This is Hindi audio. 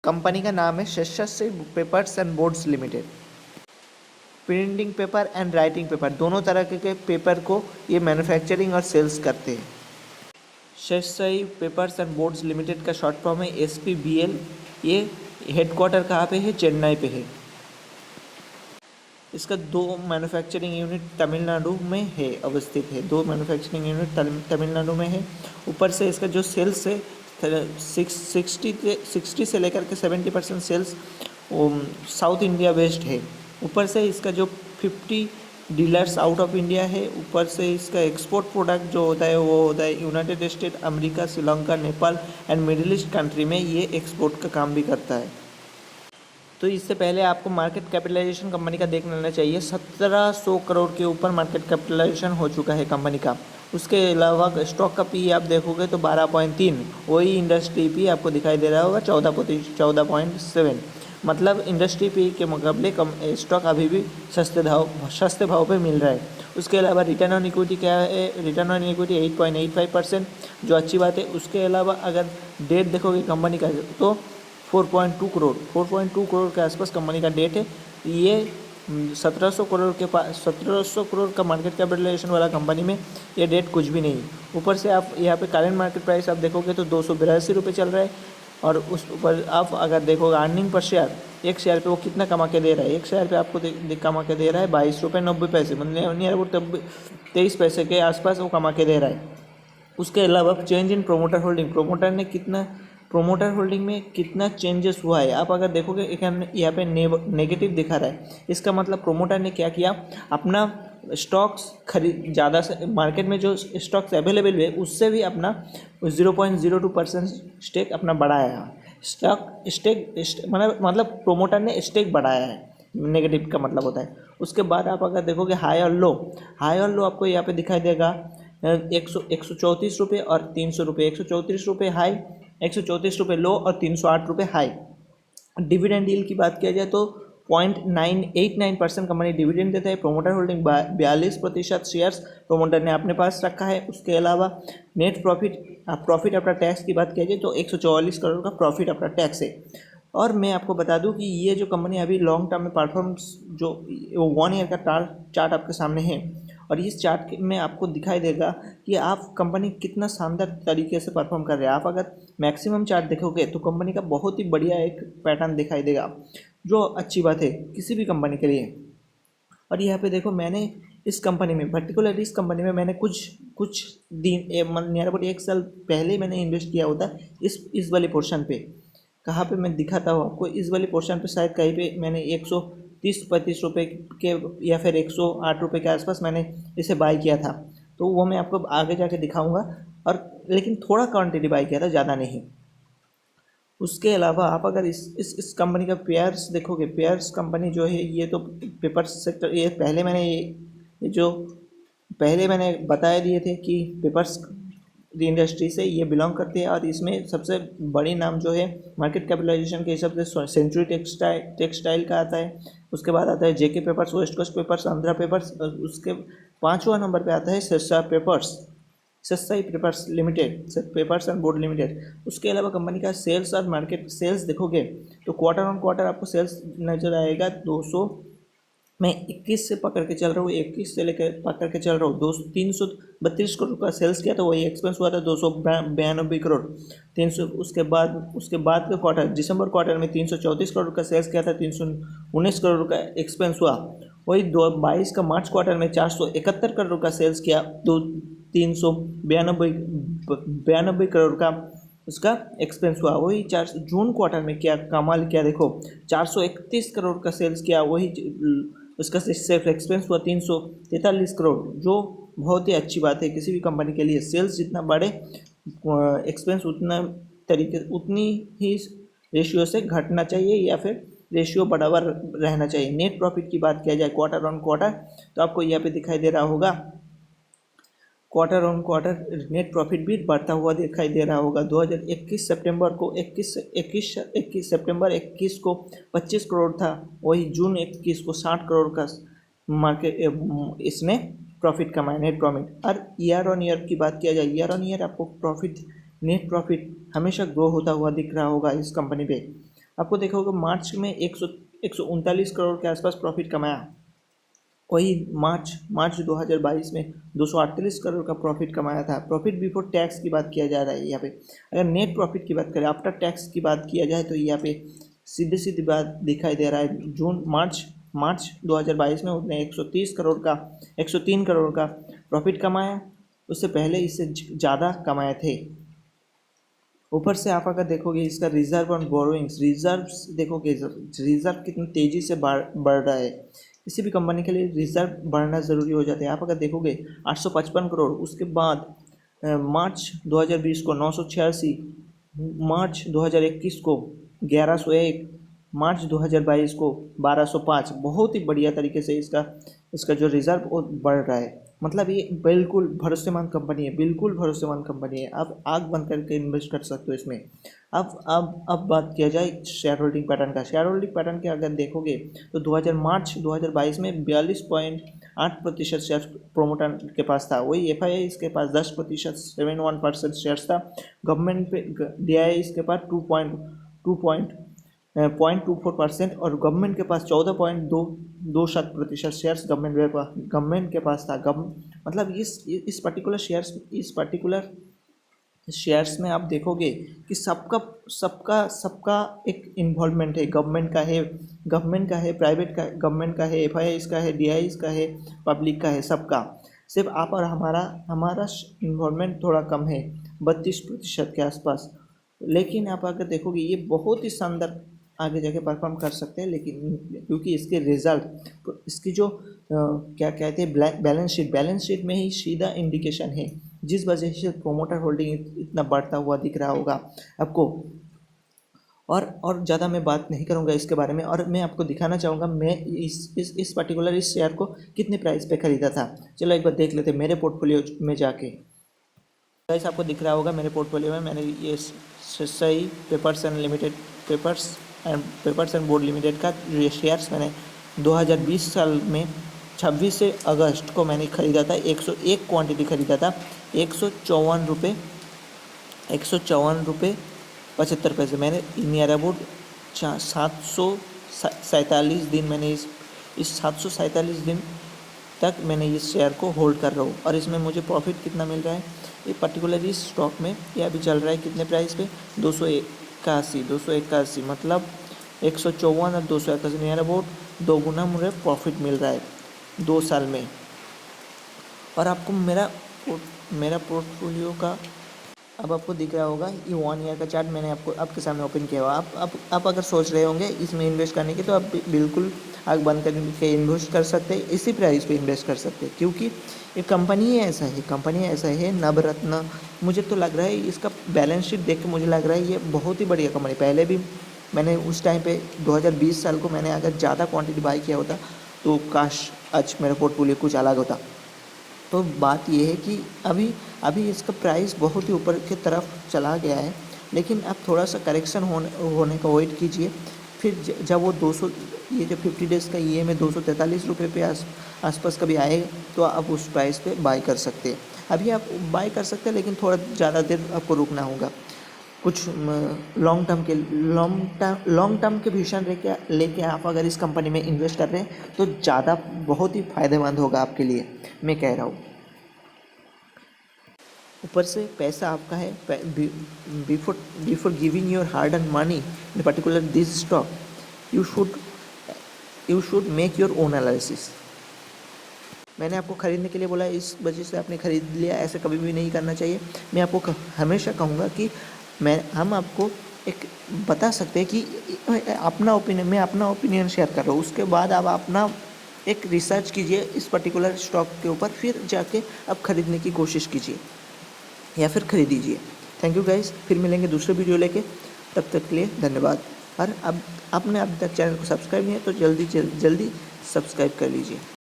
कंपनी का नाम है Shasyasri papers and boards limited. Printing paper and writing paper दोनों तरह के पेपर को ये मैन्युफैक्चरिंग और सेल्स करते हैं। शस्यश्री पेपर्स एंड बोर्ड्स लिमिटेड का शॉर्ट फॉर्म है SPBL। ये हेडक्वार्टर कहाँ पे है? चेन्नई पे है। इसका 2 मैन्युफैक्चरिंग यूनिट तमिलनाडु में है, अवस्थित है। 2 मैन्युफैक्चरिंग यूनिट तमिलनाडु में है। ऊपर से इसका जो सेल्स है 60 से लेकर के 70% सेल्स साउथ इंडिया बेस्ड है। ऊपर से इसका जो 50 डीलर्स आउट ऑफ इंडिया है। ऊपर से इसका एक्सपोर्ट प्रोडक्ट जो होता है वो होता है United state, America, Sri Lanka, Nepal and middle east country में ये एक्सपोर्ट का काम भी करता है। तो इससे पहले आपको मार्केट कैपिटलाइजेशन कंपनी का देख लेना चाहिए। 1700 करोड़ के ऊपर मार्केट कैपिटलाइजेशन हो चुका है कंपनी का। उसके अलावा स्टॉक का पी आप देखोगे तो 12.3, वही इंडस्ट्री पी आपको दिखाई दे रहा होगा 14.7। मतलब इंडस्ट्री पी के मुकाबले कम स्टॉक अभी भी सस्ते भाव पे मिल रहा है। उसके अलावा रिटर्न ऑन इक्विटी क्या है? रिटर्न ऑन इक्विटी 8.85%, जो अच्छी बात है। उसके अलावा अगर डेट देखोगे कंपनी का तो 4.2 करोड़ के आसपास कंपनी का डेट है। ये 1700 करोड़ का मार्केट कैपिटलाइजेशन वाला कंपनी में ये डेट कुछ भी नहीं। ऊपर से आप यहाँ पे करेंट मार्केट प्राइस आप देखोगे तो 282 रुपये चल रहा है। और उस ऊपर आप अगर देखोगे अर्निंग पर शेयर, एक शेयर पे वो कितना कमा के दे रहा है? एक शेयर पे आपको कमा के दे रहा है 22.90 रुपये, मतलब नियर अबाउट 23 पैसे के आसपास वो कमा के दे रहा है। उसके अलावा change in promoter holding, promoter holding में कितना चेंजेस हुआ है आप अगर देखोगे यहाँ पे नेगेटिव दिखा रहा है। इसका मतलब प्रोमोटर ने क्या किया, अपना स्टॉक्स खरीद ज़्यादा से मार्केट में जो स्टॉक्स अवेलेबल है उससे भी अपना 0.02% स्टेक अपना बढ़ाया है। स्टेक मतलब प्रोमोटर ने स्टेक बढ़ाया है, नेगेटिव का मतलब होता है। उसके बाद आप अगर देखोगे हाई और लो आपको यहाँ पे दिखाई देगा 134 रुपये और 300 रुपये। 134 रुपये हाई, 134 रुपये लो और 308 रुपये हाई। डिविडेंड यील्ड की बात किया जाए तो 0.989% कंपनी डिविडेंड देता है। प्रोमोटर होल्डिंग 42% शेयर्स प्रोमोटर ने अपने पास रखा है। उसके अलावा नेट प्रॉफिट आफ्टर टैक्स की बात किया जाए तो 144 करोड़ का प्रॉफिट आफ्टर टैक्स है। और मैं आपको बता दूं कि ये जो कंपनी अभी लॉन्ग टर्म में परफॉर्मेंस जो 1 ईयर का चार्ट आपके सामने है, और इस चार्ट में आपको दिखाई देगा कि आप कंपनी कितना शानदार तरीके से परफॉर्म कर रहे हैं। आप अगर मैक्सिमम चार्ट देखोगे तो कंपनी का बहुत ही बढ़िया एक पैटर्न दिखाई देगा, जो अच्छी बात है किसी भी कंपनी के लिए। और यहाँ पे देखो मैंने इस कंपनी में पर्टिकुलर इस कंपनी में मैंने कुछ दिन नियर अबाउट 1 साल पहले मैंने इन्वेस्ट किया होता इस वाले पोर्शन पे। कहाँ पे मैं दिखाता हूँ आपको, इस वाले पोर्शन पे शायद कहीं पे मैंने 130-35 रुपये के या फिर 108 रुपये के आसपास मैंने इसे बाय किया था। तो वो मैं आपको आगे जाके दिखाऊंगा। और लेकिन थोड़ा क्वांटिटी बाय किया था, ज़्यादा नहीं। उसके अलावा आप अगर इस कंपनी का पेयर्स देखोगे, पेयर्स कंपनी जो है ये तो पेपर सेक्टर, ये पहले मैंने बताया दिए थे कि पेपर्स इंडस्ट्री से ये बिलोंग करते हैं। और इसमें सबसे बड़ी नाम जो है मार्केट कैपिटलाइजेशन के हिसाब से सेंचुरी टेक्सटाइल का आता है। उसके बाद आता है JK papers, west coast papers, Andhra papers. उसके 5वां नंबर पे आता है Shasyasri papers limited, papers and board limited. उसके अलावा कंपनी का सेल्स और मार्केट सेल्स देखोगे तो क्वार्टर ऑन क्वार्टर आपको सेल्स नजर आएगा 200, मैं 21 से पकड़ के चल रहा हूँ, 21 से लेकर पकड़ के चल रहा हूँ 332 करोड़ का सेल्स किया था। वही एक्सपेंस हुआ था 292 करोड़ 300। उसके बाद के क्वार्टर दिसंबर क्वार्टर में 334 करोड़ का सेल्स किया था, 319 करोड़ का एक्सपेंस हुआ। वही 22 का मार्च क्वार्टर में 471 करोड़ का सेल्स किया, 392 करोड़ का उसका एक्सपेंस हुआ। वही जून क्वार्टर में क्या कमाल किया देखो, 431 करोड़ का सेल्स किया, वही उसका सिर्फ एक्सपेंस हुआ 343 करोड़, जो बहुत ही अच्छी बात है किसी भी कंपनी के लिए। सेल्स जितना बढ़े एक्सपेंस उतनी ही रेशियो से घटना चाहिए या फिर रेशियो बराबर रहना चाहिए। नेट प्रॉफिट की बात किया जाए क्वार्टर ऑन क्वार्टर तो आपको यहाँ पे दिखाई दे रहा होगा, quarter on quarter net profit भी बढ़ता हुआ दिखाई दे रहा होगा। 2021 सितंबर 21 को 25 करोड़ था, वही जून 21 को 60 करोड़ का मार्केट इसने प्रॉफिट कमाया, नेट प्रॉफिट। और ईयर ऑन ईयर की बात किया जाए, ईयर ऑन ईयर आपको नेट प्रॉफिट हमेशा ग्रो होता हुआ दिख रहा होगा इस कंपनी पे। आपको देखा होगा मार्च में 139 करोड़ के आसपास प्रॉफिट कमाया। वही मार्च 2022 में 248 करोड़ का प्रॉफिट कमाया था। प्रॉफिट बिफोर टैक्स की बात किया जा रहा है यहाँ पे। अगर नेट प्रॉफिट की बात करें, आफ्टर टैक्स की बात किया जाए, तो यहाँ पे सीधी सीधी बात दिखाई दे रहा है। मार्च 2022 में उसने 103 करोड़ का प्रॉफिट कमाया। उससे पहले इससे ज़्यादा कमाए थे। ऊपर से आप अगर देखोगे इसका रिजर्व और बोरोइंग्स, रिजर्व्स देखोगे, रिजर्व कितनी तेज़ी से बढ़ रहा है। किसी भी कंपनी के लिए रिजर्व बढ़ना ज़रूरी हो जाता है। आप अगर देखोगे 855 करोड़, उसके बाद मार्च 2020 को 986, मार्च 2021 को 1101, मार्च 2022 को 1205। बहुत ही बढ़िया तरीके से इसका जो रिजर्व वो बढ़ रहा है। मतलब ये बिल्कुल भरोसेमंद कंपनी है, बिल्कुल भरोसेमंद कंपनी है। आप आग बंद करके इन्वेस्ट कर सकते हो इसमें। अब बात किया जाए शेयर होल्डिंग पैटर्न का। शेयर होल्डिंग पैटर्न के अगर देखोगे तो मार्च 2022 में 42.8% शेयर प्रोमोटर के पास था। वही FII इसके पास 10%, 71% शेयर्स था। गवर्नमेंट पे DII इसके पास 0.24% और गवर्नमेंट के पास 14.27% शेयर्स गवर्नमेंट के पास था। मतलब इस पर्टिकुलर शेयर्स में आप देखोगे कि सबका एक इन्वॉल्वमेंट है। गवर्नमेंट का है, प्राइवेट का, गवर्नमेंट का है, FII का है, DII का है, पब्लिक का है, सबका। सिर्फ आप और हमारा इन्वॉल्वमेंट थोड़ा कम है, 32% के आसपास। लेकिन आप अगर देखोगे ये बहुत ही शानदार आगे जाके परफॉर्म कर सकते हैं। लेकिन क्योंकि इसके रिजल्ट, इसकी जो क्या कहते हैं बैलेंस शीट में ही सीधा इंडिकेशन है, जिस वजह से प्रोमोटर होल्डिंग इतना बढ़ता हुआ दिख रहा होगा आपको। और ज़्यादा मैं बात नहीं करूँगा इसके बारे में। और मैं आपको दिखाना चाहूँगा मैं इस पर्टिकुलर इस शेयर को कितने प्राइस पे ख़रीदा था। चलो एक बार देख लेते हैं मेरे पोर्टफोलियो में जाके। गाइस आपको दिख रहा होगा मेरे पोर्टफोलियो में मैंने ये सही पेपर्स एंड बोर्ड लिमिटेड का ये शेयर्स मैंने 2020 साल में 26 अगस्त को मैंने ख़रीदा था। 101 क्वांटिटी ख़रीदा था। 154 रुपये 75 पैसे। मैंने नियर अबाउट 747 दिन मैंने इस 747 दिन तक मैंने इस शेयर को होल्ड कर रहा हूँ। और इसमें मुझे प्रॉफिट कितना मिल रहा है, ये पर्टिकुलर इस स्टॉक में ये अभी चल रहा है कितने प्राइस पे, 281, मतलब 154 और 281 नियर अबाउट 2 गुना मुझे प्रॉफिट मिल रहा है 2 साल में। और आपको मेरा पोर्टफोलियो का अब आपको दिख रहा होगा ये 1 ईयर का चार्ट मैंने आपके सामने ओपन किया हुआ। आप अगर सोच रहे होंगे इसमें इन्वेस्ट करने की, तो आप बिल्कुल आग बंद करके इन्वेस्ट कर सकते हैं, इसी प्राइस पे इन्वेस्ट कर सकते हैं। क्योंकि ये कंपनी ऐसा है नवरत्न। मुझे तो लग रहा है इसका बैलेंस शीट देख के मुझे लग रहा है ये बहुत ही बढ़िया कंपनी। पहले भी मैंने उस टाइम पे 2020 साल को मैंने अगर ज़्यादा क्वांटिटी बाई किया होता तो काश आज मेरा पोर्टफोलियो कुछ अलग होता। तो बात ये है कि अभी इसका प्राइस बहुत ही ऊपर की तरफ चला गया है। लेकिन आप थोड़ा सा करेक्शन होने का वेट कीजिए। फिर जब वो 200 ये जो 50 डेज़ का EMA 243 रुपये पे आसपास कभी आएगा तो आप उस प्राइस पे बाय कर सकते हैं। अभी आप बाय कर सकते हैं, लेकिन थोड़ा ज़्यादा देर आपको रुकना होगा। कुछ लॉन्ग टर्म के विजन लेके आप अगर इस कंपनी में इन्वेस्ट कर रहे हैं तो ज़्यादा बहुत ही फ़ायदेमंद होगा आपके लिए, मैं कह रहा हूँ। ऊपर से पैसा आपका है। Before giving your hard and money in particular this stock, you should make your own analysis. मैंने आपको ख़रीदने के लिए बोला, इस वजह से आपने ख़रीद लिया, ऐसा कभी भी नहीं करना चाहिए। मैं आपको हमेशा कहूँगा कि हम आपको एक बता सकते हैं कि मैं अपना ओपिनियन शेयर कर रहा हूँ। उसके बाद आप अपना एक रिसर्च कीजिए इस पर्टिकुलर स्टॉक के ऊपर, फिर जाके आप ख़रीदने की कोशिश कीजिए या फिर ख़रीदीजिए। थैंक यू गाइस, फिर मिलेंगे दूसरे वीडियो लेके। तब तक के लिए धन्यवाद। और अब आपने अभी तक चैनल को सब्सक्राइब नहीं है तो जल्दी सब्सक्राइब कर लीजिए।